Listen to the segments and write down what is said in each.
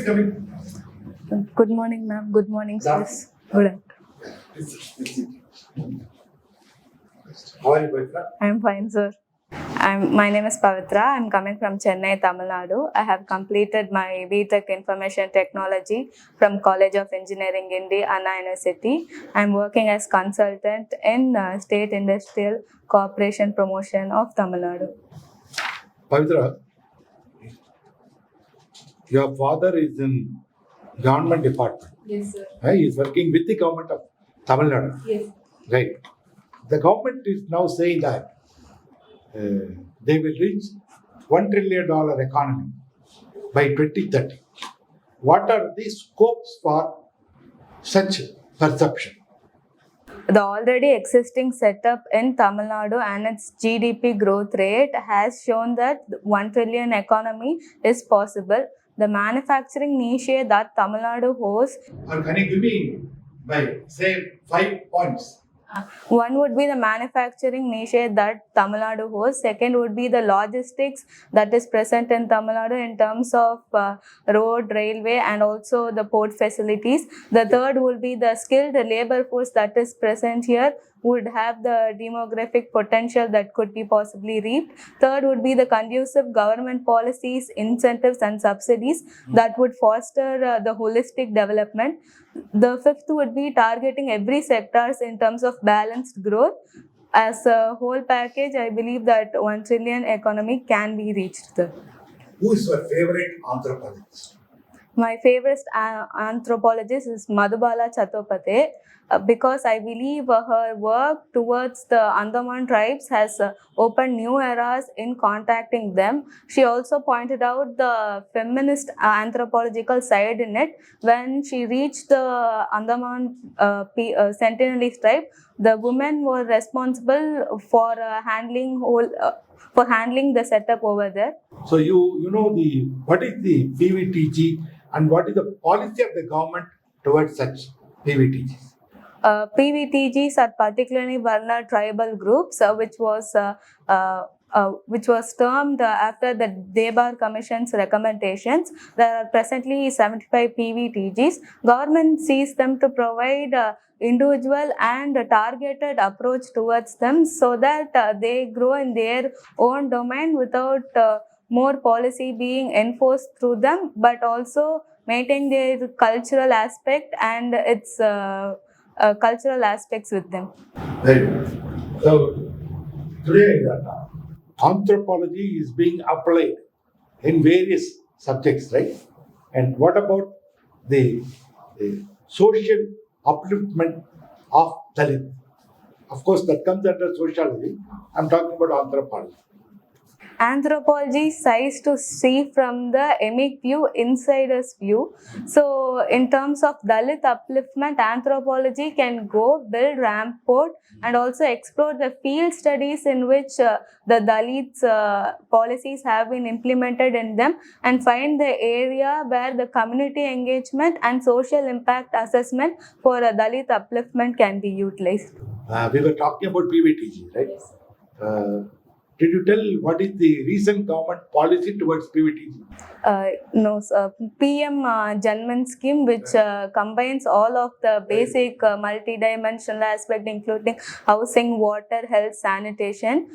Please come in. Good morning, ma'am. Good morning, sirs. Good. How are you, Pavithra? I am fine, sir. My name is Pavithra. I am coming from CHENNAI, Tamil Nadu. I have completed my BTech Information Technology from College of Engineering, India, Anna University. I am working as consultant in State Industrial Corporation Promotion of Tamil Nadu. Pavithra, your father is in government department. Yes, sir. He is working with the government of Tamil Nadu. Yes. Right. The government is now saying that they will reach $1 trillion economy by 2030. What are the scopes for such perception? The already existing setup in Tamil Nadu and its GDP growth rate has shown that 1 trillion economy is possible. The manufacturing niche that Tamil Nadu hosts. Or can you give me by say 5 points? One would be the manufacturing niche that Tamil Nadu hosts. Second would be the logistics that is present in Tamil Nadu in terms of road, railway and also the port facilities. The third would be the skilled labor force that is present here would have the demographic potential that could be possibly reaped. Third would be the conducive government policies, incentives and subsidies that would foster the holistic development. The fifth would be targeting every sectors in terms of balanced growth. As a whole package, I believe that 1 trillion economy can be reached there. Who is your favorite anthropologist? My favorite anthropologist is Madhubala Chattopadhyay because I believe her work towards the Andaman tribes has opened new eras in contacting them. She also pointed out the feminist anthropological side in it. When she reached the Andaman Sentinelese tribe, the women were responsible for handling the setup over there. So you know what is the PVTG and what is the policy of the government towards such PVTGs? PVTGs are particularly vulnerable tribal groups, which was termed after the Debar Commission's recommendations. There are presently 75 PVTGs. Government sees them to provide individual and targeted approach towards them so that they grow in their own domain without more policy being enforced through them, but also maintain their cultural aspect and its cultural aspects with them. Right. So today anthropology is being applied in various subjects, right? And what about the social upliftment of Dalit? Of course, that comes under sociology. I'm talking about anthropology. Anthropology tries to see from the emic view, insider's view. So, in terms of Dalit upliftment, anthropology can go build rampart and also explore the field studies in which the Dalits policies have been implemented in them and find the area where the community engagement and social impact assessment for a Dalit upliftment can be utilized. We were talking about PVTG, right? Yes. Did you tell what is the recent government policy towards PVTG? No, sir. PM Janman scheme, which combines all of the basic multi-dimensional aspect, including housing, water, health, sanitation,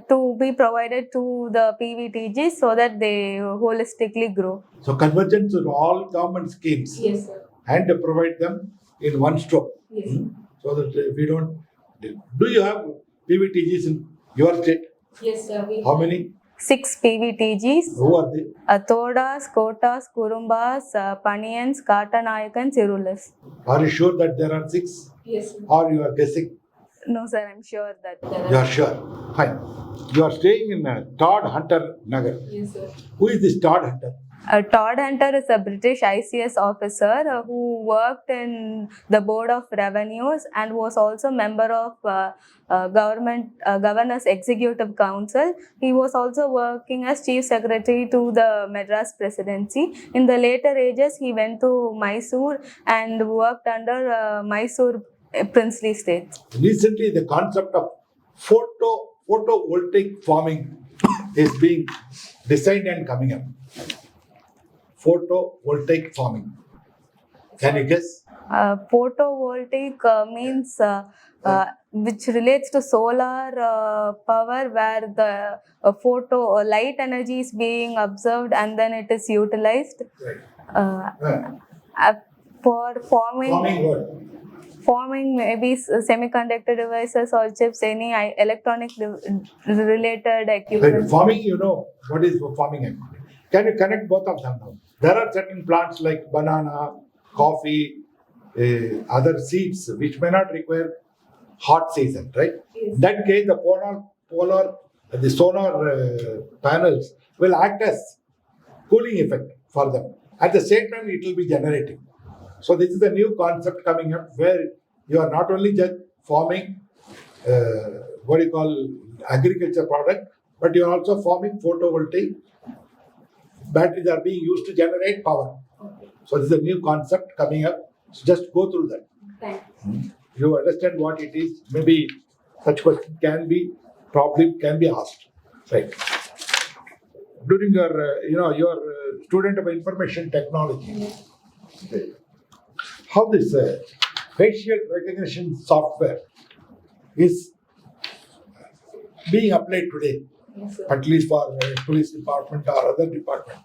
to be provided to the PVTG so that they holistically grow. So convergence of all government schemes. Yes, sir. And provide them in one stroke. Yes. So that we don't. Do you have PVTGs in your state? Yes, sir. How many? 6 PVTGs. Who are they? Todas, Kotas, Kurumbas, Paniyans, Katanayakans, Irulas. Are you sure that there are 6? Yes, sir. Or you are guessing? No, sir. I'm sure that there are. You are sure? Fine. You are staying in Todd Hunter Nagar. Yes, sir. Who is this Todd Hunter? Todd Hunter is a British ICS officer who worked in the Board of Revenues and was also member of Governor's Executive Council. He was also working as Chief Secretary to the Madras Presidency. In the later ages, he went to Mysore and worked under Mysore princely state. Recently, the concept of photovoltaic farming is being designed and coming up. photovoltaic farming? Can you guess? Photovoltaic means which relates to solar power, where the photo light energy is being observed and then it is utilized. For Farming what? forming maybe semiconductor devices or chips, any electronic related equipment. Right. Farming, you know what is farming activity. Can you connect both of them now? There are certain plants like banana, coffee, other seeds which may not require hot season, right? Yes. In that case, the solar panels will act as cooling effect for them. At the same time, it will be generating. So this is a new concept coming up where you are not only just forming agriculture product, but you are also forming photovoltaic. Batteries are being used to generate power. So this is a new concept coming up. So just go through that. Thanks. You understand what it is. Maybe such question can be asked. Right. During your student of information technology, how this facial recognition software is being applied today, Yes, sir. at least for police department or other department.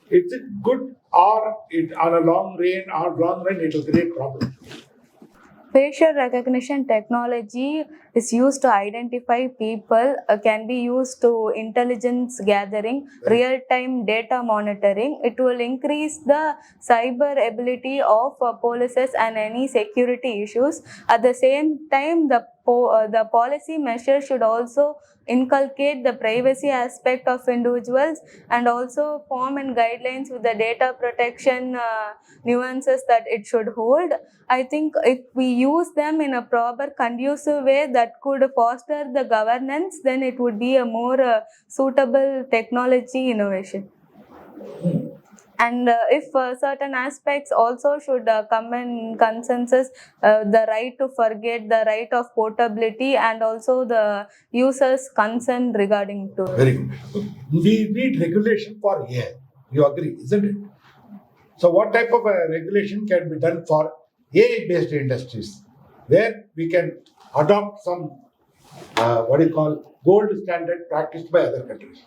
Is it good, or it on a long run it will create problems? Facial recognition technology is used to identify people, can be used to intelligence gathering, real-time data monitoring. It will increase the cyber ability of policies and any security issues. At the same time, the policy measures should also inculcate the privacy aspect of individuals and also form and guidelines with the data protection nuances that it should hold. I think if we use them in a proper conducive way that could foster the governance, then it would be a more suitable technology innovation. And if certain aspects also should come in consensus, the right to forget, the right of portability, and also the user's consent regarding to it. Very good. We need regulation for AI. You agree, isn't it? So what type of regulation can be done for AI-based industries, where we can adopt some gold standard practiced by other countries?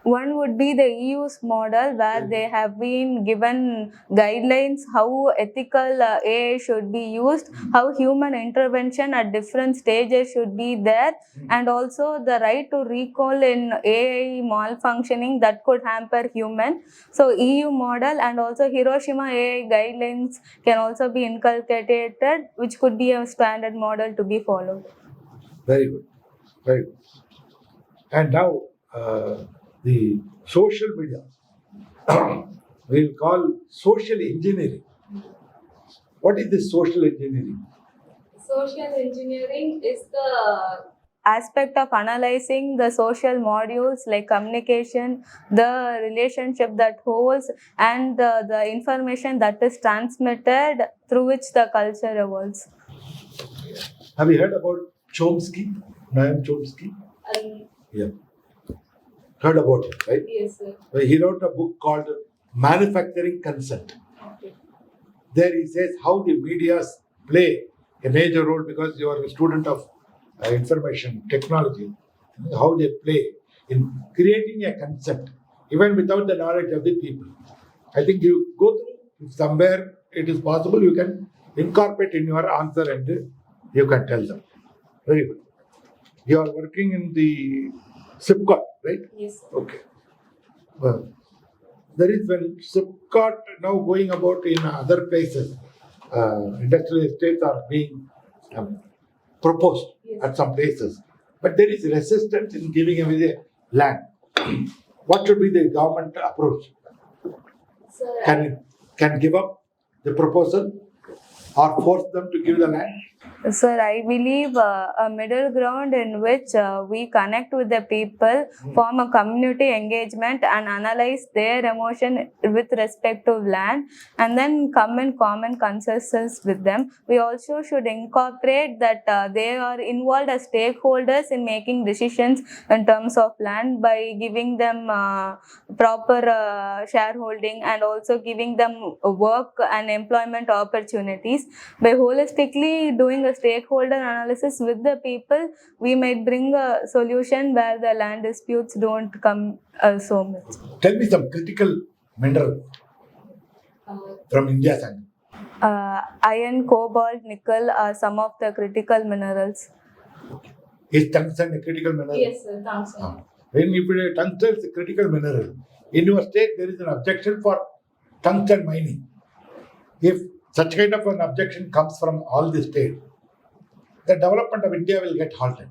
One would be the EU's model, where they have been given guidelines how ethical AI should be used, how human intervention at different stages should be there, and also the right to recall in AI malfunctioning that could hamper human. So EU model and also Hiroshima AI guidelines can also be inculcated, which could be a standard model to be followed. Very good. Very good. And now the social media we'll call social engineering. What is this social engineering? Social engineering is the aspect of analyzing the social modules like communication, the relationship that holds, and the information that is transmitted through which the culture evolves. Have you heard about Chomsky? Noam Chomsky? Yeah. Heard about it, right? Yes, sir. He wrote a book called Manufacturing Consent. Okay. There he says how the medias play a major role, because you are a student of information technology, how they play in creating a concept, even without the knowledge of the people. I think you go through, if somewhere it is possible, you can incorporate in your answer and you can tell them. Very good. You are working in the SIPCOT, right? Yes, sir. Okay. Well, there is when SIPCOT now going about in other places, industrial estates are being proposed at some places, but there is resistance in giving away the land. What should be the government approach? Sir, Can give up the proposal or force them to give the land? Sir, I believe a middle ground in which we connect with the people, form a community engagement, and analyze their emotion with respect to land, and then come in common consensus with them. We also should incorporate that they are involved as stakeholders in making decisions in terms of land by giving them proper shareholding and also giving them work and employment opportunities. By holistically doing a stakeholder analysis with the people, we might bring a solution where the land disputes don't come so much. Tell me some critical mineral from India's angle. Iron, cobalt, nickel are some of the critical minerals. Is tungsten a critical mineral? Yes, sir, tungsten. When if tungsten is a critical mineral, in your state there is an objection for tungsten mining. If such kind of an objection comes from all the state, the development of India will get halted.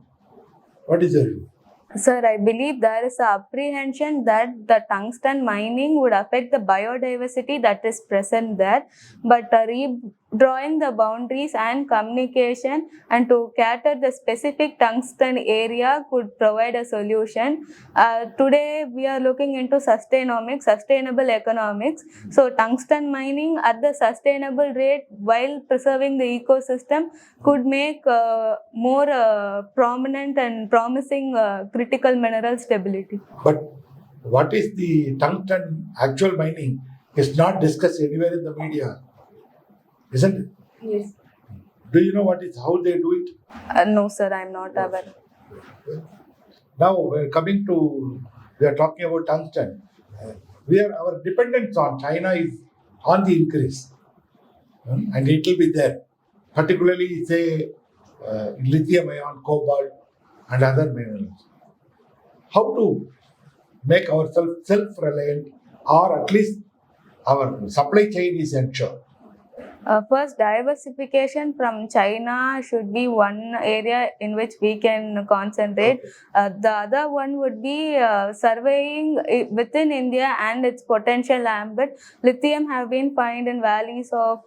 What is your view? Sir, I believe there is a apprehension that the tungsten mining would affect the biodiversity that is present there, but redrawing the boundaries and communication and to cater the specific tungsten area could provide a solution. Today we are looking into sustainable economics. So tungsten mining at the sustainable rate while preserving the ecosystem could make more prominent and promising critical mineral stability. But what is the tungsten actual mining is not discussed anywhere in the media, isn't it? Yes. Do you know how they do it? No, sir, I'm not aware. Now we are talking about tungsten. Our dependence on China is on the increase, and it will be there. Particularly, say lithium ion, cobalt, and other minerals. How to make ourselves self-reliant, or at least our supply chain is ensured? First, diversification from China should be one area in which we can concentrate. The other one would be surveying within India and its potential ambit. Lithium have been found in valleys of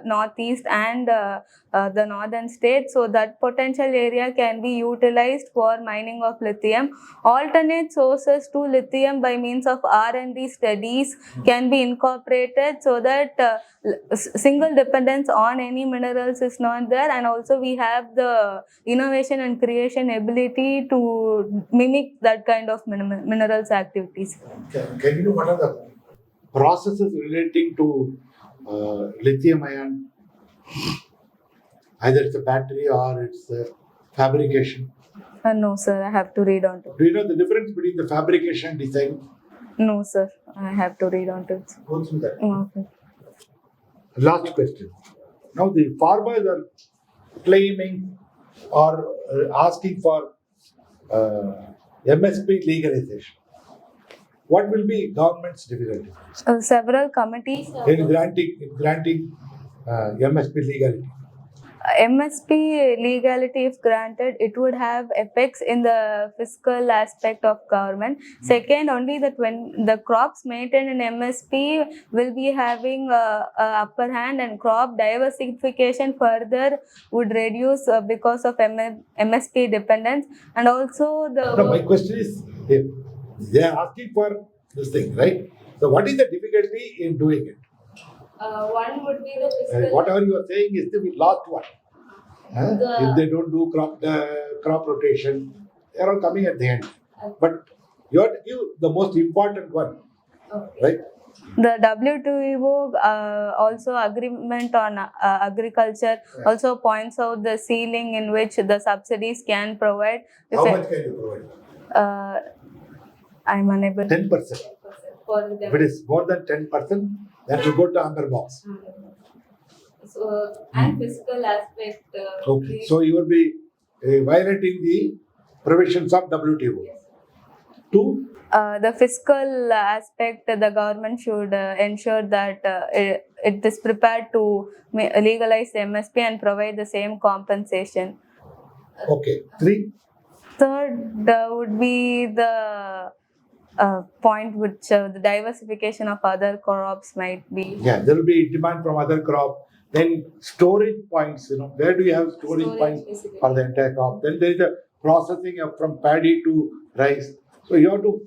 northeast and the northern states, so that potential area can be utilized for mining of lithium. Alternate sources to lithium by means of R&D studies can be incorporated so that single dependence on any minerals is not there, and also we have the innovation and creation ability to mimic that kind of minerals activities. Can you know what are the processes relating to lithium ion? Either it's a battery or it's a fabrication. No, sir, I have to read on to it. Do you know the difference between the fabrication and design? No, sir, I have to read on to it. Go through that. Okay. Last question. Now the farmers are claiming or asking for MSP legalization. What will be government's difficulty Several committees. in granting MSP legality? MSP legality, if granted, it would have effects in the fiscal aspect of government. Second, only that when the crops maintained in MSP will be having a upper hand, and crop diversification further would reduce because of MSP dependence. And also No, my question is, if they are asking for this thing, right? So what is the difficulty in doing it? one would be the fiscal. Whatever you are saying is the last one. If they don't do crop rotation, they are all coming at the end. But you have to give the most important one, right? The WTO also agreement on agriculture also points out the ceiling in which the subsidies can provide. How much can you provide? I'm unable. 10%. If it is more than 10%, that will go to Amber box. So, and fiscal aspect. Okay. So you will be violating the provisions of WTO. Two. The fiscal aspect, the government should ensure that it is prepared to legalize MSP and provide the same compensation. Okay. Three. Third would be the point which the diversification of other crops might be. Yeah, there will be demand from other crop, Then storage points, where do you have storage points basically. for the entire crop? Then there is a processing from paddy to rice. So you have to,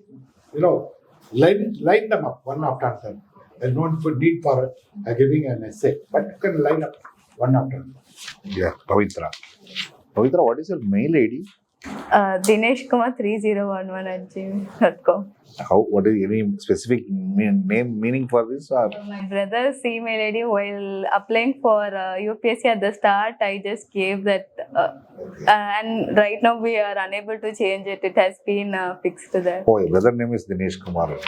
line them up one after another. There's no need for giving an essay, but you can line up one after another. Yeah, Pavithra. Pavithra, what is your mail ID? Dineshkumar3011@gmail.com. What is any specific meaning for this? Or? My brother's email ID while applying for UPSC at the start, I just gave that, and right now we are unable to change it. It has been fixed there. Oh, your brother name is Dinesh Kumar.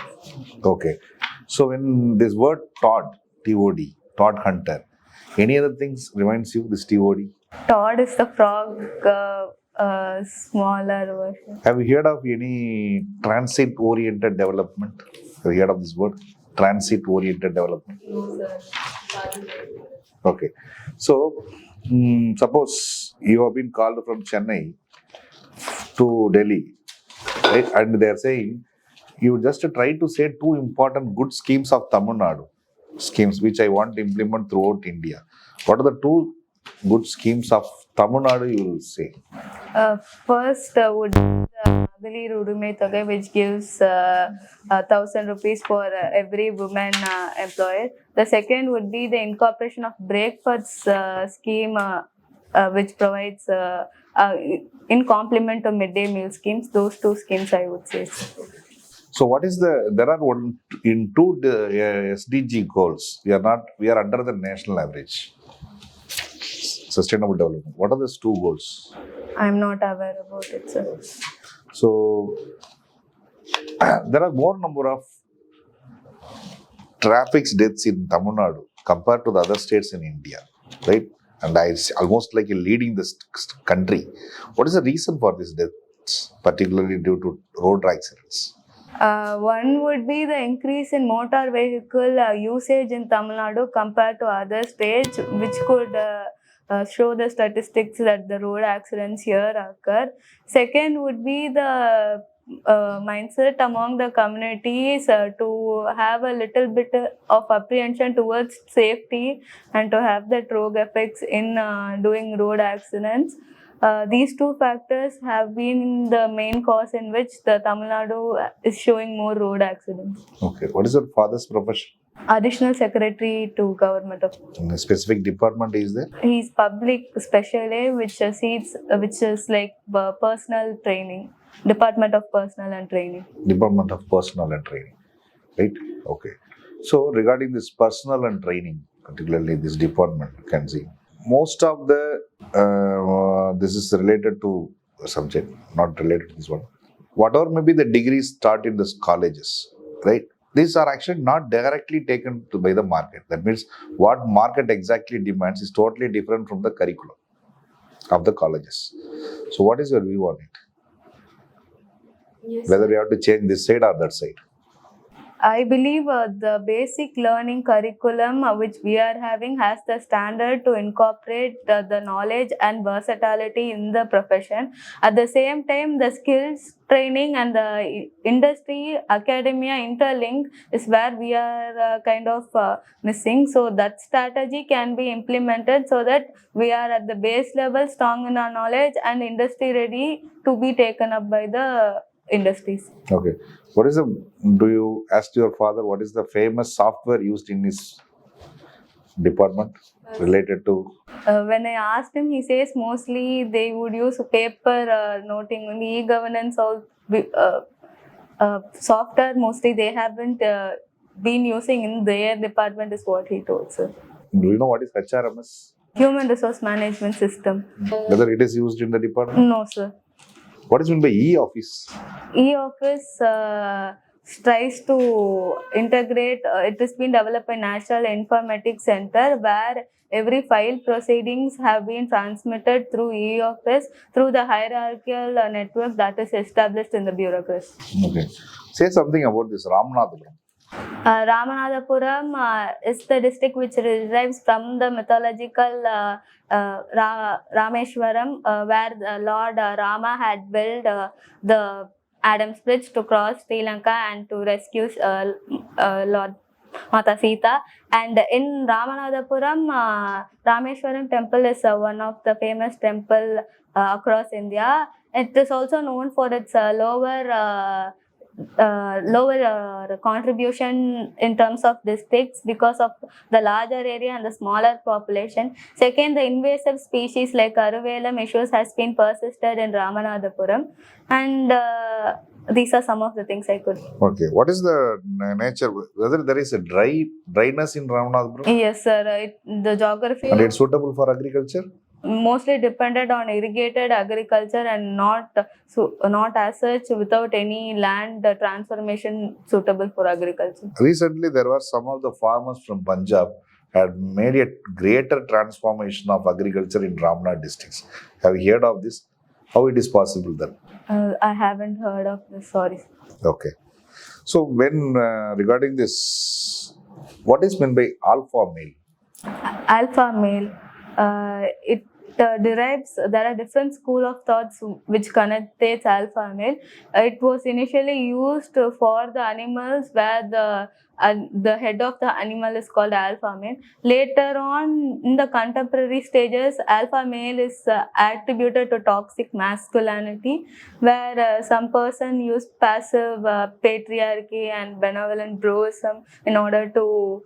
Okay. So when this word Todd, T-O-D, Todd Hunter, any other things reminds you this T-O-D? Todd is the frog, smaller version. Have you heard of any transit-oriented development? Have you heard of this word? Transit-oriented development. No, sir. Okay. So, suppose you have been called from Chennai to Delhi, right? And they are saying, you just try to say two important good schemes of Tamil Nadu, schemes which I want to implement throughout India. What are the two good schemes of Tamil Nadu you will say? First would be the Magali Rudume Togai, which gives 1,000 rupees for every woman employer. The second would be the incorporation of breakfast scheme, which provides in complement to midday meal schemes. Those two schemes I would say. So what is there are two SDG goals. We are under the national average. Sustainable development. What are those two goals? I'm not aware about it, sir. So there are more number of traffic deaths in Tamil Nadu compared to the other states in India, right? And it's almost like leading this country. What is the reason for these deaths, particularly due to road accidents? One would be the increase in motor vehicle usage in Tamil Nadu compared to other states, which could show the statistics that the road accidents here occur. Second would be the mindset among the communities to have a little bit of apprehension towards safety and to have that rogue effects in doing road accidents. These two factors have been the main cause in which the Tamil Nadu is showing more road accidents. Okay. What is your father's profession? Additional Secretary to Government of. In a specific department is there? He is public specialty, which is like personal training, Department of Personal and Training. Department of Personal and Training, right? Okay. So regarding this personal and training, particularly this department, you can see most of the this is related to a subject, not related to this one. Whatever may be the degrees taught in these colleges, right? These are actually not directly taken by the market. That means what market exactly demands is totally different from the curriculum of the colleges. So what is your view on it? Yes, whether we have to change this side or that side? I believe the basic learning curriculum which we are having has the standard to incorporate the knowledge and versatility in the profession. At the same time, the skills training and the industry academia interlink is where we are kind of missing. So that strategy can be implemented so that we are at the base level strong in our knowledge and industry ready to be taken up by the industries. Okay. Do you ask your father what is the famous software used in his department related to? When I asked him, he says mostly they would use paper noting. E-governance or software mostly they haven't been using in their department is what he told, sir. Do you know what is HRMS? Human Resource Management System. Whether it is used in the department? No, sir. What is meant by e-office? E-office tries to integrate, it has been developed by National Informatics Center where every file proceedings have been transmitted through e-office through the hierarchical network that is established in the bureaucracy. Okay. Say something about this Ramanathapuram. Ramanathapuram is the district which derives from the mythological Rameshwaram, where Lord Rama had built the Adam's Bridge to cross Sri Lanka and to rescue Lord Mata Sita. And in Ramanathapuram, Rameshwaram temple is one of the famous temple across India. It is also known for its lower contribution in terms of districts because of the larger area and the smaller population. Second, the invasive species like Aruvelam issues has been persisted in Ramanathapuram, and these are some of the things I could. Okay, what is the nature? Whether there is a dryness in Ramanathapuram? Yes, sir. The geography And it's suitable for agriculture? mostly depended on irrigated agriculture and not as such without any land transformation suitable for agriculture. Recently, there were some of the farmers from Punjab had made a greater transformation of agriculture in Ramnath districts. Have you heard of this? How it is possible then? I haven't heard of this. Sorry. Okay. So, when regarding this, what is meant by alpha male? Alpha male. It derives. There are different school of thoughts which connotates alpha male. It was initially used for the animals where the head of the animal is called alpha male. Later on, in the contemporary stages, alpha male is attributed to toxic masculinity, where some person used passive patriarchy and benevolent broism in order to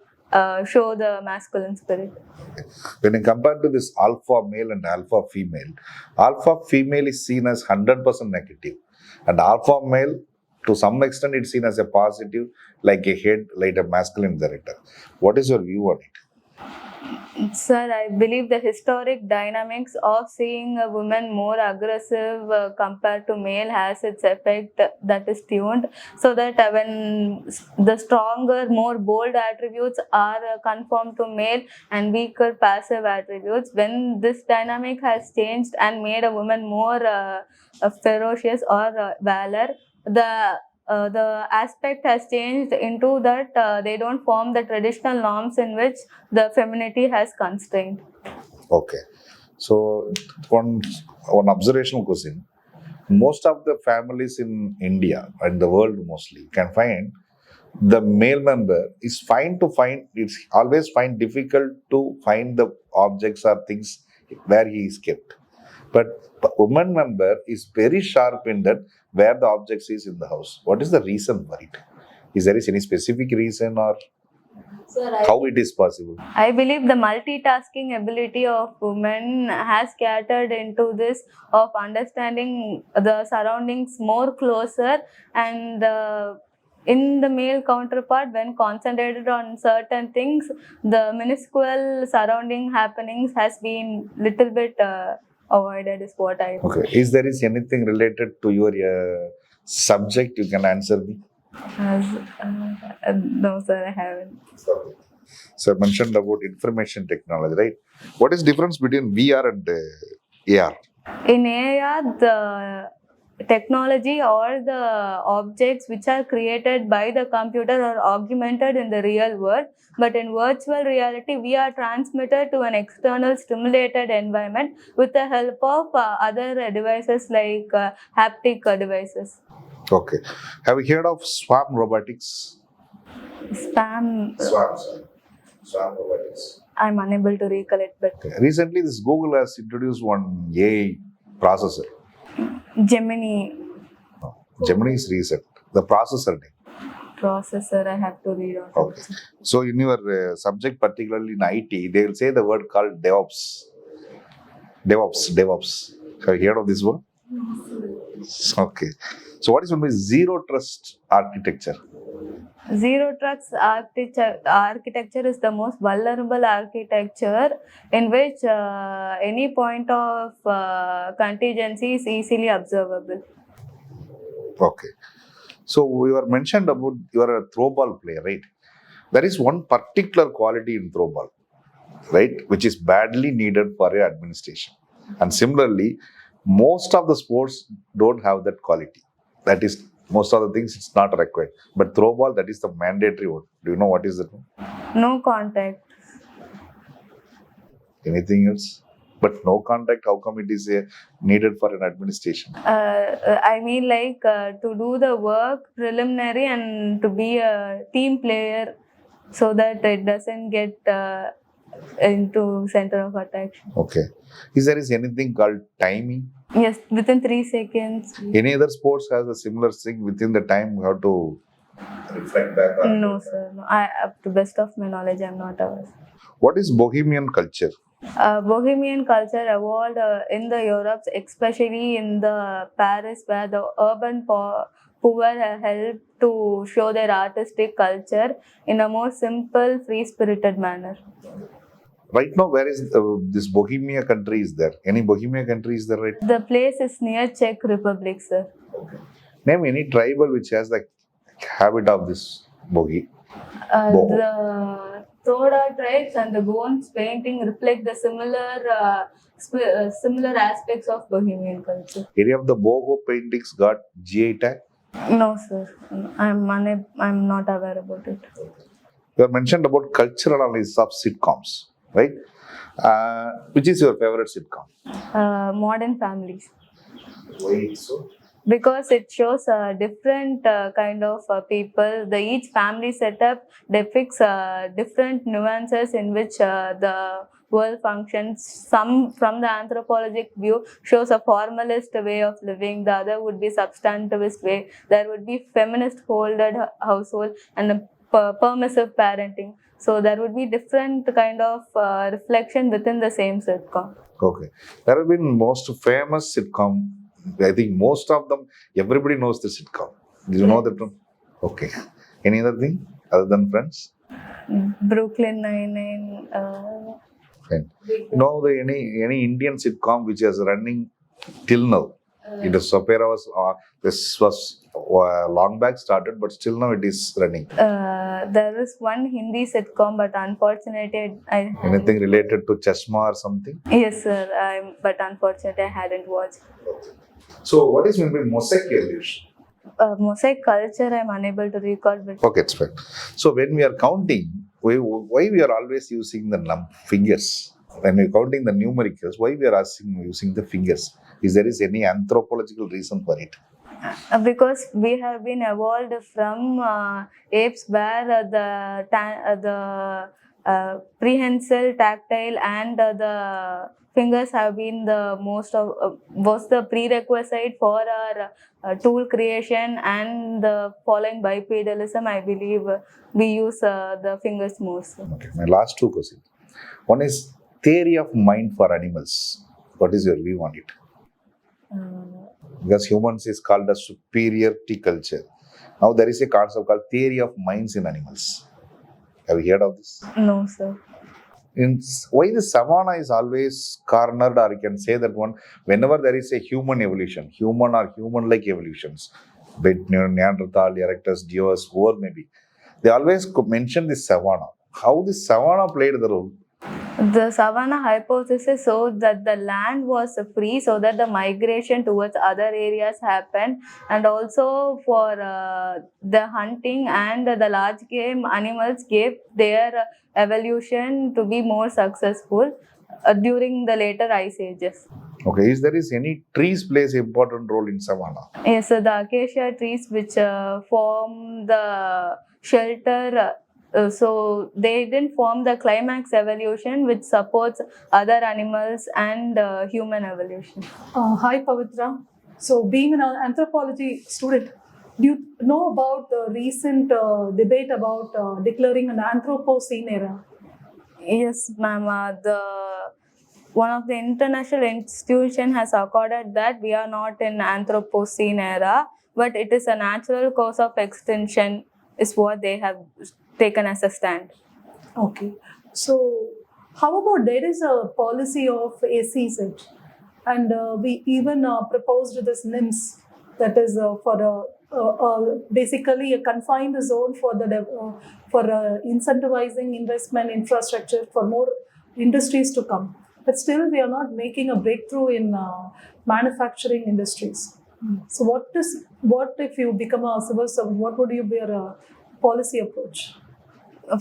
show the masculine spirit. When you compare to this alpha male and alpha female is seen as 100% negative, and alpha male to some extent it's seen as a positive, like a head, like a masculine character. What is your view on it? Sir, I believe the historic dynamics of seeing a woman more aggressive compared to male has its effect that is tuned, so that when the stronger, more bold attributes are conformed to male and weaker passive attributes, when this dynamic has changed and made a woman more ferocious or valor, the aspect has changed into that they don't form the traditional norms in which the femininity has constrained. Okay. So, one observational question. Most of the families in India and the world mostly can find the male member is it's always difficult to find the objects or things where he is kept. But woman member is very sharp in that where the objects is in the house. What is the reason for it? Is there any specific reason or Sir, how it is possible? I believe the multitasking ability of women has catered into this of understanding the surroundings more closer, and in the male counterpart, when concentrated on certain things, the minuscule surrounding happenings has been little bit avoided is what I. Okay. Is there anything related to your subject you can answer me? No, sir, I haven't. So I mentioned about information technology, right? What is difference between VR and AR? In AR, the technology or the objects which are created by the computer are augmented in the real world, but in virtual reality we are transmitted to an external stimulated environment with the help of other devices like haptic devices. Okay. Have you heard of swarm robotics? Spam. Swarm robotics. I'm unable to recollect, but Okay. Recently, this Google has introduced one AI processor. Gemini Gemini is recent. The processor name. processor, I have to read out. Okay. So in your subject, particularly in IT, they will say the word called DevOps. DevOps. Have you heard of this word? Okay. So what is one by zero trust architecture? Zero trust architecture is the most vulnerable architecture in which any point of contingency is easily observable. Okay. So we were mentioned about you are a throw ball player, right? There is one particular quality in throw ball, right, which is badly needed for your administration. And similarly, most of the sports don't have that quality. That is, most of the things it's not required. But throw ball, that is the mandatory one. Do you know what is that one? No contact. Anything else? But no contact, how come it is needed for an administration? I mean, like to do the work preliminary and to be a team player so that it doesn't get into center of attraction. Okay. Is there anything called timing? Yes, within 3 seconds. Any other sports has a similar thing within the time you have to reflect back on? No, sir. No. Up to best of my knowledge, I'm not aware. What is Bohemian culture? Bohemian culture evolved in the Europe, especially in the Paris, where the urban poor helped to show their artistic culture in a more simple, free-spirited manner. Right now, where is this Bohemia country is there? Any Bohemia country is there right now? The place is near Czech Republic, sir. Okay. Name any tribal which has the habit of this boho. The Toda tribes and the Goans painting reflect the similar aspects of Bohemian culture. Any of the boho paintings got GI tag? No, sir. I'm not aware about it. You have mentioned about cultural analysis of sitcoms, right? Which is your favorite sitcom? Modern Families. Why so? Because it shows different kind of people. Each family setup depicts different nuances in which the world functions. Some from the anthropologic view shows a formalist way of living. The other would be substantivist way. There would be feminist folded household and a permissive parenting. So there would be different kind of reflection within the same sitcom. Okay. There have been most famous sitcom. I think most of them, everybody knows the sitcom. Do you know that one? Okay. Any other thing other than Friends? Brooklyn Nine-Nine. Fine. No, any Indian sitcom which is running till now. It is Sopera was this was long back started, but still now it is running. There is one Hindi sitcom, but unfortunately, Anything related to Chashma or something? Yes, sir. But unfortunately, I hadn't watched. So, what is maybe mosaic evolution? Mosaic culture, I'm unable to recall. But Okay, it's fine. So, when we are counting, why we are always using the fingers? When we are counting the numericals, why we are using the fingers? Is there any anthropological reason for it? Because we have been evolved from apes where the prehensile, tactile, and the fingers have been the was the prerequisite for our tool creation and the following bipedalism. I believe we use the fingers most. Okay, my last two questions. One is theory of mind for animals. What is your view on it? Because humans is called a superiority culture. Now there is a concept called theory of minds in animals. Have you heard of this? No, sir. Why the savannah is always cornered, or you can say that one, whenever there is a human evolution, human or human-like evolutions, be it Neanderthal, Erectus, Dios, whoever may be, they always mention the savannah. How the savannah played the role? The savanna hypothesis shows that the land was free, so that the migration towards other areas happened, and also for the hunting and the large game animals gave their evolution to be more successful during the later ice ages. Okay, is there any trees plays an important role in savannah? Yes, so the acacia trees which form the shelter. So they didn't form the climax evolution which supports other animals and human evolution. Hi Pavithra. So being an anthropology student, do you know about the recent debate about declaring an Anthropocene era? Yes, ma'am. One of the international institution has accorded that we are not in Anthropocene era, but it is a natural course of extinction is what they have taken as a stand. Okay. So how about there is a policy of ACZ, and we even proposed this NIMS, that is for basically a confined zone for incentivizing investment infrastructure for more industries to come. But still, we are not making a breakthrough in manufacturing industries. So what if you become a civil servant? What would be your policy approach?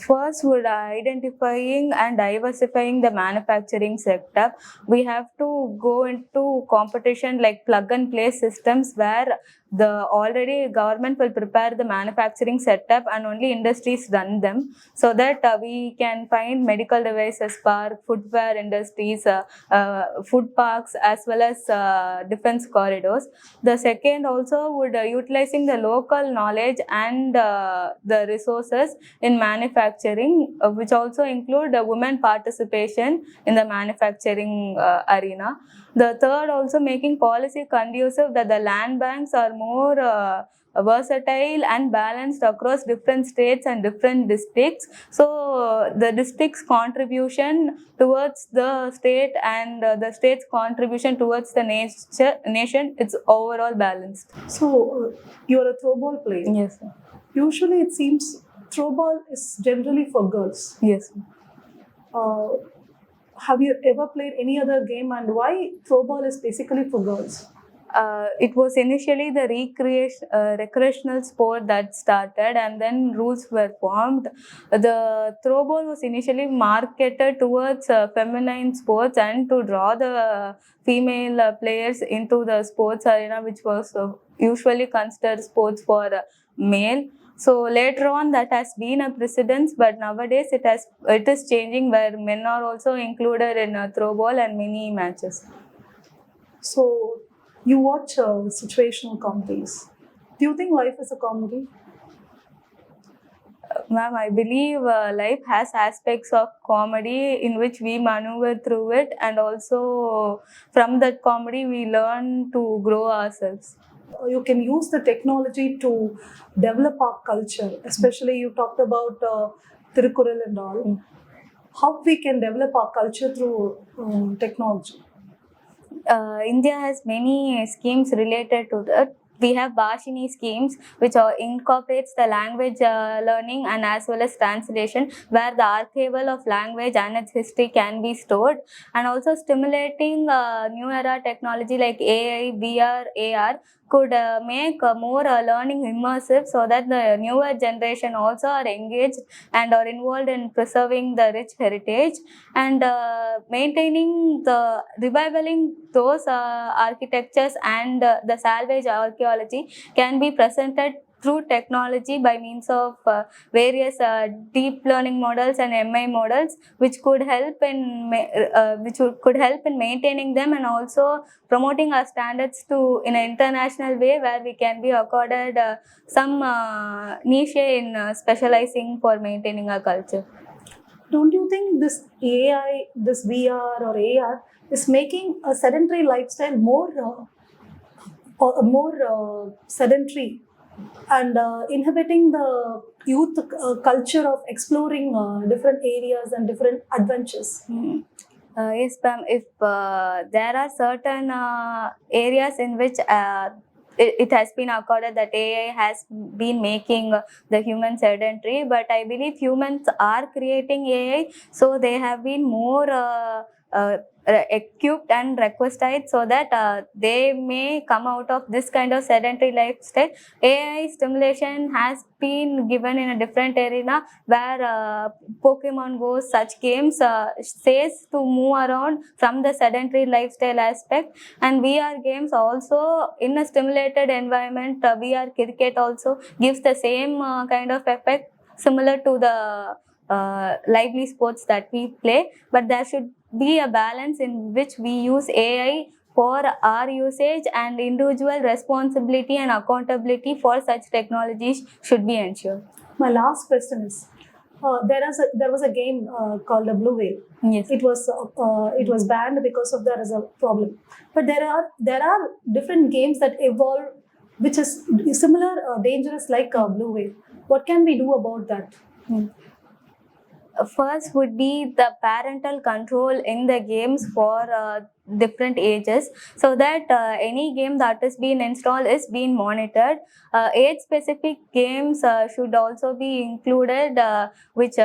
First, would identifying and diversifying the manufacturing sector. We have to go into competition like plug and play systems where the already government will prepare the manufacturing setup and only industries run them, so that we can find medical devices park, footwear industries, food parks, as well as defense corridors. The second also would utilizing the local knowledge and the resources in manufacturing, which also include women participation in the manufacturing arena. The third also making policy conducive that the land banks are more versatile and balanced across different states and different districts. So the district's contribution towards the state and the state's contribution towards the nation, it's overall balanced. So, you're a throwball player. Yes, sir. Usually, it seems throwball is generally for girls. Yes, sir. Have you ever played any other game, and why throwball is basically for girls? It was initially the recreational sport that started, and then rules were formed. The throwball was initially marketed towards feminine sports and to draw the female players into the sports arena, which was usually considered sports for male. So later on, that has been a precedence, but nowadays it is changing, where men are also included in throwball and many matches. So, you watch situational comedies. Do you think life is a comedy? Ma'am, I believe life has aspects of comedy in which we maneuver through it, and also from that comedy we learn to grow ourselves. You can use the technology to develop our culture, especially you talked about Tirukural and all. How we can develop our culture through technology? India has many schemes related to that. We have Bhashini schemes, which incorporates the language learning and as well as translation, where the archival of language and its history can be stored, and also stimulating new era technology like AI, VR, AR could make more learning immersive, so that the newer generation also are engaged and are involved in preserving the rich heritage, and maintaining the revivaling those architectures, and the salvage archaeology can be presented through technology by means of various deep learning models and MI models, which could help in maintaining them, and also promoting our standards to in an international way, where we can be accorded some niche in specializing for maintaining our culture. Don't you think this AI, this VR or AR is making a sedentary lifestyle more sedentary, and inhibiting the youth culture of exploring different areas and different adventures? Yes, ma'am. If there are certain areas in which it has been accorded that AI has been making the human sedentary, but I believe humans are creating AI, so they have been more equipped and requested, so that they may come out of this kind of sedentary lifestyle. AI stimulation has been given in a different arena, where Pokemon Go, such games says to move around from the sedentary lifestyle aspect, and VR games also in a stimulated environment. VR cricket also gives the same kind of effect similar to the lively sports that we play, but there should be a balance in which we use AI for our usage, and individual responsibility and accountability for such technologies should be ensured. My last question is, there was a game called the Blue Whale. Yes. It was banned because of there is a problem. But there are different games that evolve, which is similar dangerous like Blue Whale. What can we do about that? First would be the parental control in the games for different ages, so that any game that is being installed is being monitored. Age specific games should also be included, which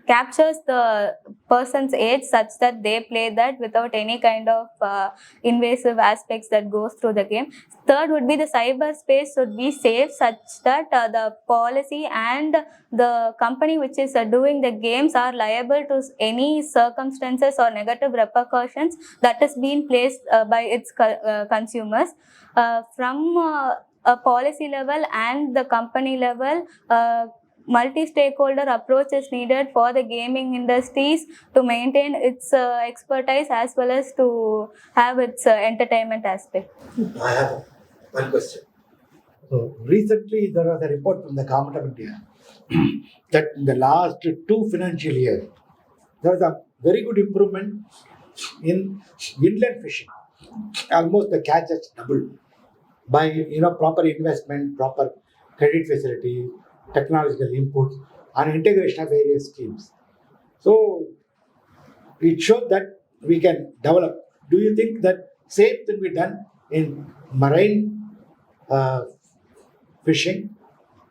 captures the person's age such that they play that without any kind of invasive aspects that goes through the game. Third would be the cyberspace should be safe such that the policy and the company which is doing the games are liable to any circumstances or negative repercussions that is being placed by its consumers. From a policy level and the company level, multi-stakeholder approach is needed for the gaming industries to maintain its expertise as well as to have its entertainment aspect. I have one question. So recently there was a report from the Government of India that in the last 2 financial years there was a very good improvement in inland fishing. Almost the catch has doubled by proper investment, proper credit facility, technological inputs, and integration of various schemes. So it showed that we can develop. Do you think that same thing be done in marine fishing,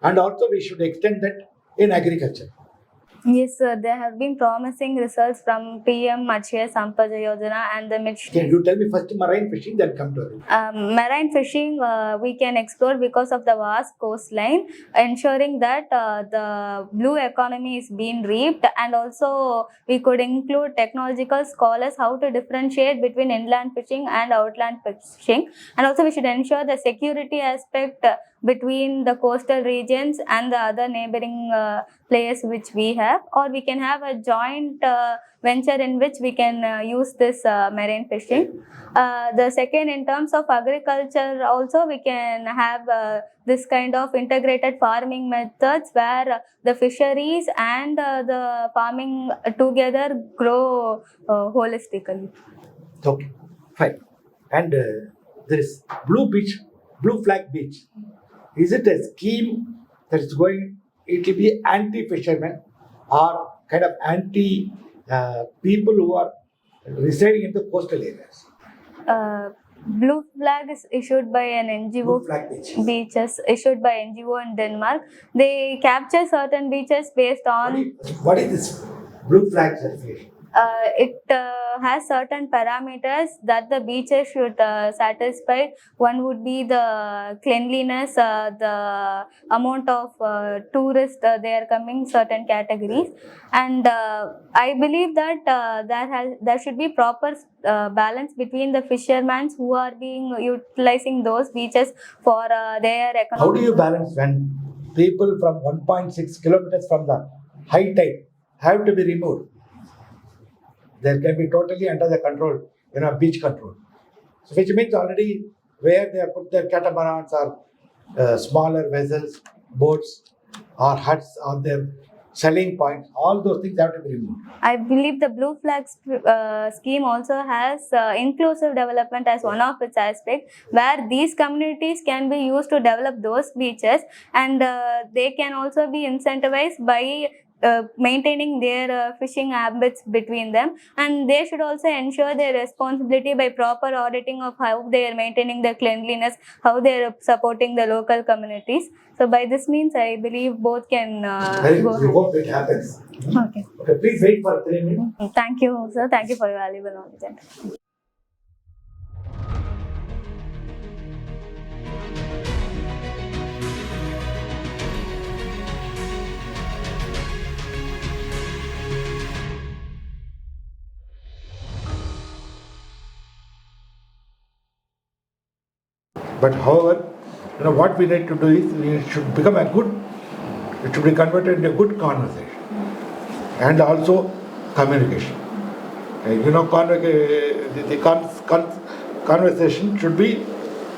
and also we should extend that in agriculture? Yes, sir. There have been promising results from PM Matsya Sampada Yojana and the Can you tell me first marine fishing, then come to it? Marine fishing we can explore because of the vast coastline, ensuring that the blue economy is being reaped, and also we could include technological scholars how to differentiate between inland fishing and outland fishing, and also we should ensure the security aspect between the coastal regions and the other neighboring players which we have, or we can have a joint venture in which we can use this marine fishing. The second, in terms of agriculture, also we can have this kind of integrated farming methods where the fisheries and the farming together grow holistically. Okay, fine. And there is blue flag beach. Is it a scheme that is going? It will be anti-fishermen or kind of anti people who are residing in the coastal areas. Blue flag is issued by an NGO. Blue flag beaches. Beaches issued by NGO in Denmark. They capture certain beaches based on. What is this blue flag certification? It has certain parameters that the beaches should satisfy. One would be the cleanliness, the amount of tourists they are coming, certain categories, and I believe that there should be proper balance between the fishermen who are being utilizing those beaches for their economic. How do you balance when people from 1.6 kilometers from the high tide have to be removed? There can be totally under the control, beach control. So which means already where they have put their catamarans or smaller vessels, boats or huts on their selling points, all those things have to be removed. I believe the Blue Flag scheme also has inclusive development as one of its aspects, where these communities can be used to develop those beaches, and they can also be incentivized by maintaining their fishing habits between them, and they should also ensure their responsibility by proper auditing of how they are maintaining the cleanliness, how they are supporting the local communities. So by this means, I believe both can go. We hope it happens. Okay. Okay, please wait for 3 minutes. Thank you, sir. Thank you for your valuable knowledge. But however, what we need to do is we should become it should be converted into a good conversation and also communication. Conversation should be,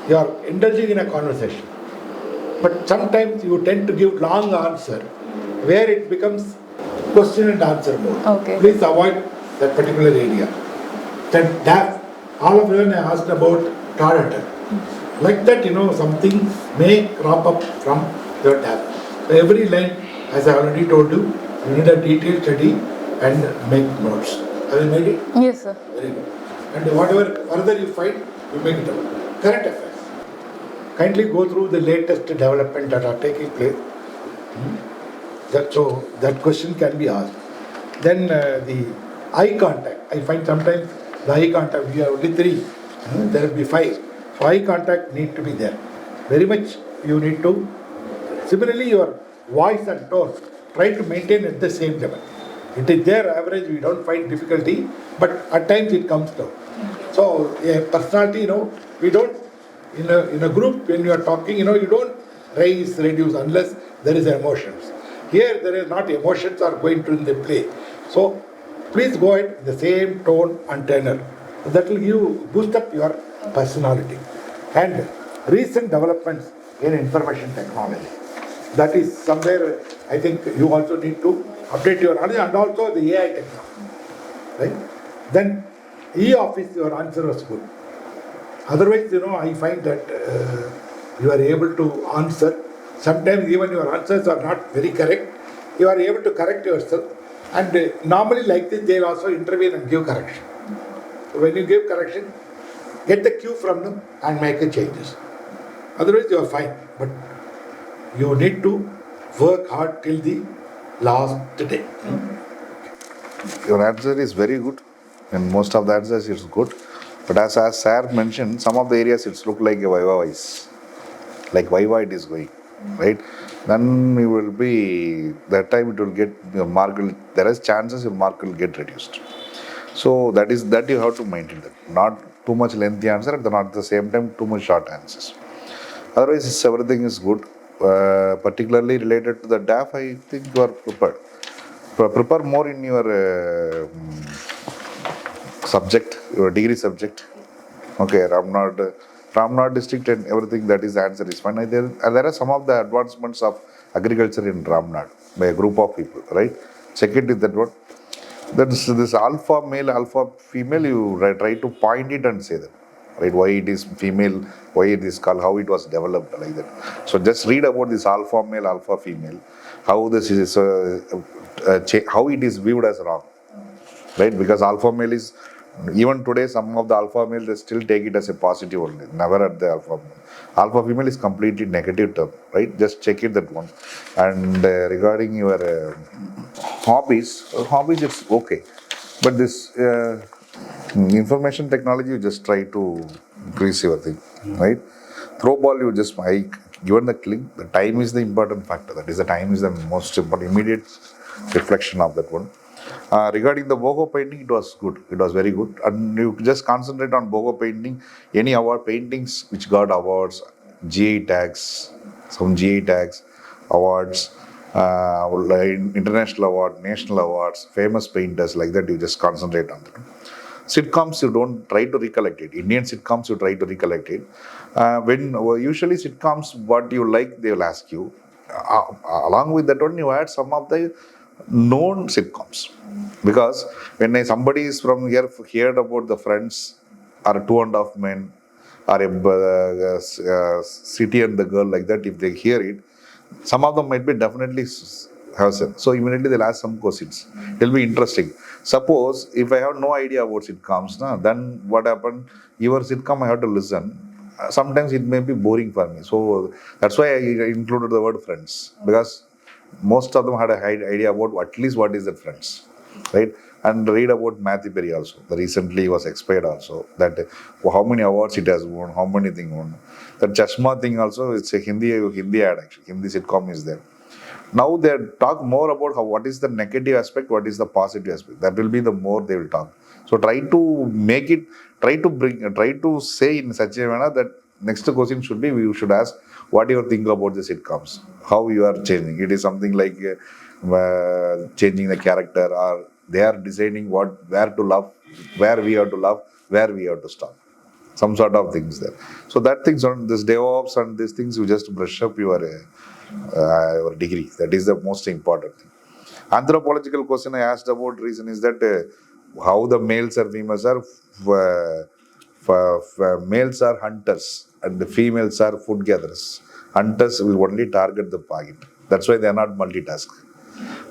you are indulging in a conversation. But sometimes you tend to give long answer where it becomes question and answer mode. Okay. Please avoid that particular area. Then that, all of you asked about target. Like that, something may crop up from your tab. Every line, as I already told you, you need a detailed study and make notes. Have you made it? Yes, sir. Very good. And whatever further you find, you make it out. Current affairs. Kindly go through the latest development that are taking place. So that question can be asked. Then the eye contact. I find sometimes the eye contact, we are only three, there will be five. So eye contact need to be there. Very much you need to. Similarly, your voice and tone, try to maintain at the same level. It is there average, we don't find difficulty, but at times it comes down. So a personality, we don't, in a group when you are talking, you don't raise, reduce unless there is emotions. Here there is not, emotions are going to in the play. So please go ahead the same tone and tenor. That will give, boost up your personality. And recent developments in information technology. That is somewhere I think you also need to update your knowledge, and also the AI technology. Right? Then e-office, your answer was good. Otherwise, I find that you are able to answer. Sometimes even your answers are not very correct. You are able to correct yourself. And normally like this, they will also intervene and give correction. So when you give correction, get the cue from them and make the changes. Otherwise, you are fine. But you need to work hard till the last day. Your answer is very good, and most of the answers is good. But as Sir mentioned, some of the areas it's look like a Viva voice, like Viva it is going, right? Then you will be, that time it will get, your mark will, there is chances your mark will get reduced. So that you have to maintain that. Not too much lengthy answer, and not at the same time too much short answers. Otherwise, everything is good. Particularly related to the DAF, I think you are prepared. Prepare more in your subject, your degree subject. Okay, Ramnad district and everything, that is the answer is fine. There are some of the advancements of agriculture in Ramnad by a group of people, right? Check it with that one. This alpha male, alpha female, you try to point it and say that, right? Why it is female, why it is called, how it was developed, like that. So just read about this alpha male, alpha female, how this is, how it is viewed as wrong, right? Because alpha male is, even today, some of the alpha male, they still take it as a positive only, never at the alpha male. Alpha female is completely negative term, right? Just check it, that one. And regarding your hobbies it's okay. But this information technology, you just try to increase your thing, right? Throw ball, you just, given the click, the time is the important factor. That is, the time is the most important, immediate reflection of that one. Regarding the boho painting, it was good. It was very good. And you just concentrate on boho painting. Any award paintings which got awards, GI tags, some GI tags, awards, like international award, national awards, famous painters, like that, you just concentrate on that. Sitcoms, you don't try to recollect it. Indian sitcoms, you try to recollect it. Usually sitcoms, what you like, they will ask you. Along with that one, you add some of the known sitcoms. Because when somebody is from here heard about the Friends, or Two and a Half Men, or City and the Girl, like that, if they hear it, some of them might be definitely have said. So immediately they'll ask some questions. It'll be interesting. Suppose if I have no idea about sitcoms, then what happened? Your sitcom I have to listen. Sometimes it may be boring for me. So that's why I included the word Friends, because most of them had a idea about at least what is that Friends, right? And read about Matthew Perry also. The recently was expired also. That how many awards it has won, how many things won. That Chashma thing also, it's a Hindi ad actually. Hindi sitcom is there. Now they talk more about what is the negative aspect, what is the positive aspect. That will be the more they will talk. So try to make it, try to say in such a manner that next question should be, we should ask, what do you think about the sitcoms? How you are changing? It is something like changing the character, or they are deciding where to love, where we have to love, where we have to stop. Some sort of things there. So that things on this DevOps and these things, you just brush up your degree. That is the most important thing. Anthropological question I asked about reason is that how the males or females are. Males are hunters and the females are food gatherers. Hunters will only target the target. That's why they are not multitask.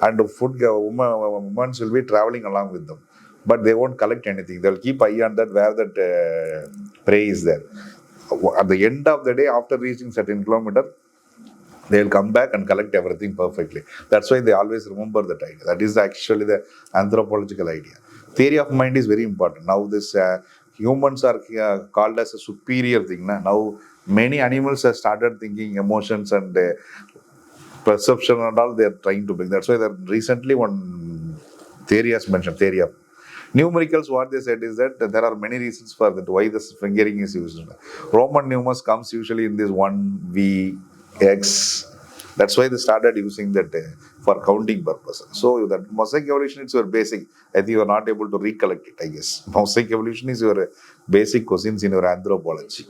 And the women will be traveling along with them, but they won't collect anything. They'll keep eye on that where that prey is there. At the end of the day, after reaching certain kilometer, They will come back and collect everything perfectly. That's why they always remember that idea. That is actually the anthropological idea. Theory of mind is very important. Now this humans are called as a superior thing. Now many animals have started thinking emotions and perception and all. They are trying to bring. That's why recently one theory has mentioned, theory of numericals. What they said is that there are many reasons for that why this fingering is used. Roman numerals comes usually in this 1 V X. That's why they started using that for counting purposes. So that mosaic evolution is your basic. I think you are not able to recollect it, I guess. Mosaic evolution is your basic questions in your anthropology.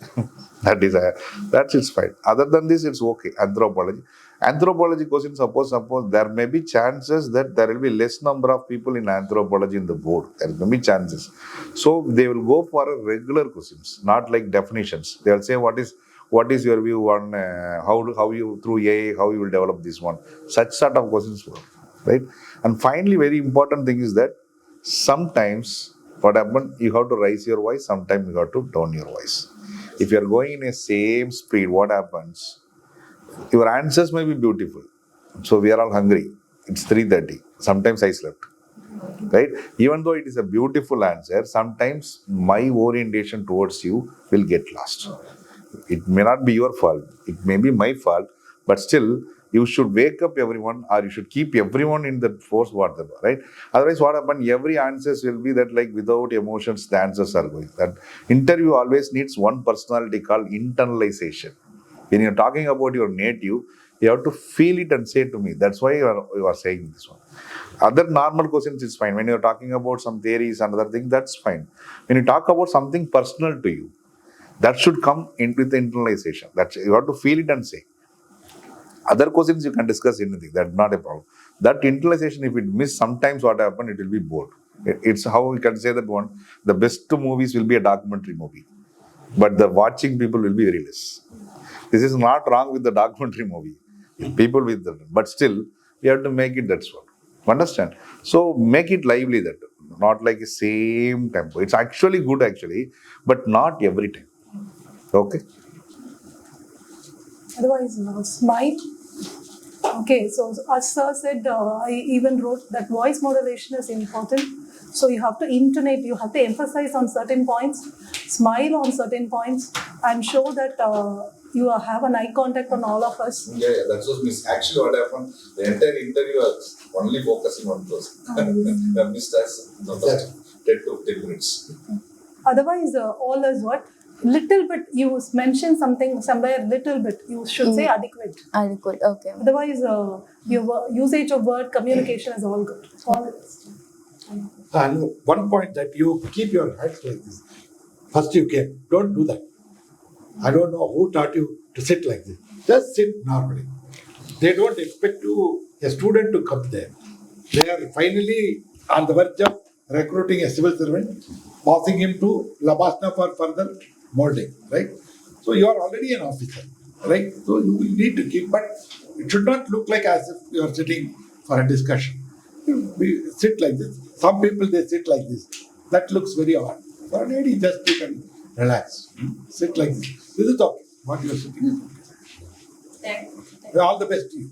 That's it's fine. Other than this, it's okay. Anthropology questions, suppose there may be chances that there will be less number of people in anthropology in the board. There may be chances. So they will go for a regular questions, not like definitions. They will say what is your view on how you through AI, how you will develop this one. Such sort of questions work, right? And finally, very important thing is that sometimes what happens, you have to raise your voice, sometimes you have to down your voice. If you are going in a same speed, what happens? Your answers may be beautiful. So we are all hungry. It's 3:30. Sometimes I slept. Right? Even though it is a beautiful answer, sometimes my orientation towards you will get lost. It may not be your fault. It may be my fault. But still, you should wake up everyone, or you should keep everyone in that force, whatever, right? Otherwise, what happens? Every answers will be that like without emotions, the answers are going. That interview always needs one personality called internalization. When you're talking about your native, you have to feel it and say to me. That's why you are saying this one. Other normal questions is fine. When you're talking about some theories and other things, that's fine. When you talk about something personal to you, that should come in with the internalization. That you have to feel it and say. Other questions you can discuss anything. That's not a problem. That internalization, if it miss, sometimes what happen, it will be bored. It's how we can say that one. The best movies will be a documentary movie, but the watching people will be very less. This is not wrong with the documentary movie. People with them, but still, you have to make it that one. Understand? So make it lively that, not like the same tempo. It's actually good, but not every time. Okay. Otherwise, smile. Okay, so as sir said, I even wrote that voice modulation is important. So you have to intonate, you have to emphasize on certain points, smile on certain points, and show that you have an eye contact on all of us. Yeah, that's what missed. Actually, what happened, the entire interview was only focusing on person. I missed us the first 10 to 15 minutes. Otherwise, all is what? Little bit, you mention something somewhere, little bit, you should say adequate. Adequate, okay. Otherwise, your usage of word communication is all good. All is. And one point that you keep your hands like this. First you came. Don't do that. I don't know who taught you to sit like this. Just sit normally. They don't expect a student to come there. They are finally on the verge of recruiting a civil servant, passing him to Labasna for further molding, right? So you are already an officer, right? So you will need to keep, but it should not look like as if you are sitting for a discussion. We sit like this. Some people they sit like this. That looks very odd. For a lady, just you can relax. Sit like this. This is okay. What you are sitting is okay. All the best to you.